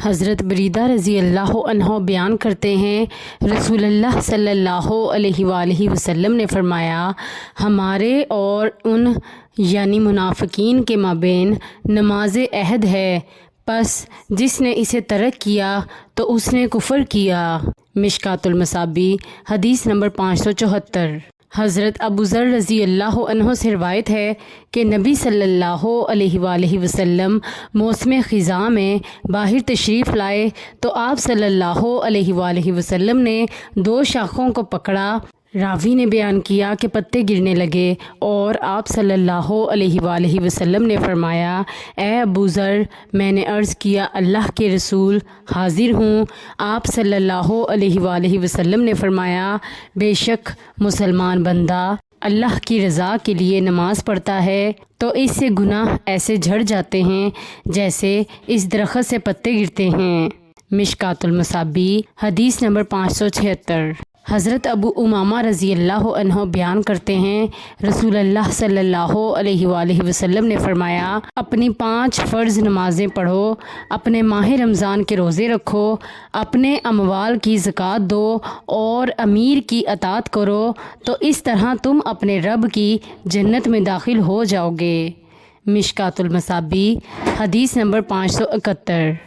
حضرت بریدہ رضی اللہ عنہ بیان کرتے ہیں، رسول اللہ صلی اللہ علیہ وآلہ وسلم نے فرمایا، ہمارے اور ان یعنی منافقین کے مابین نماز عہد ہے، پس جس نے اسے ترک کیا تو اس نے کفر کیا۔ مشکوٰۃ المصابیح حدیث نمبر 574۔ حضرت ابو ذر رضی اللہ عنہ سے روایت ہے کہ نبی صلی اللہ علیہ وآلہ وسلم موسم خزاں میں باہر تشریف لائے تو آپ صلی اللہ علیہ وآلہ وسلم نے 2 شاخوں کو پکڑا۔ راوی نے بیان کیا کہ پتے گرنے لگے اور آپ صلی اللہ علیہ وآلہ وسلم نے فرمایا، اے ابو ذر، میں نے عرض کیا اللہ کے رسول حاضر ہوں۔ آپ صلی اللہ علیہ وآلہ وسلم نے فرمایا، بے شک مسلمان بندہ اللہ کی رضا کے لیے نماز پڑھتا ہے تو اس سے گناہ ایسے جھڑ جاتے ہیں جیسے اس درخت سے پتے گرتے ہیں۔ مشکوٰۃ المصابیح حدیث نمبر 576۔ حضرت ابو امامہ رضی اللہ عنہ بیان کرتے ہیں، رسول اللہ صلی اللہ علیہ وآلہ وسلم نے فرمایا، اپنی 5 فرض نمازیں پڑھو، اپنے ماہ رمضان کے روزے رکھو، اپنے اموال کی زکوٰۃ دو اور امیر کی اطاعت کرو تو اس طرح تم اپنے رب کی جنت میں داخل ہو جاؤ گے۔ مشکوٰۃ المصابیح حدیث نمبر 571۔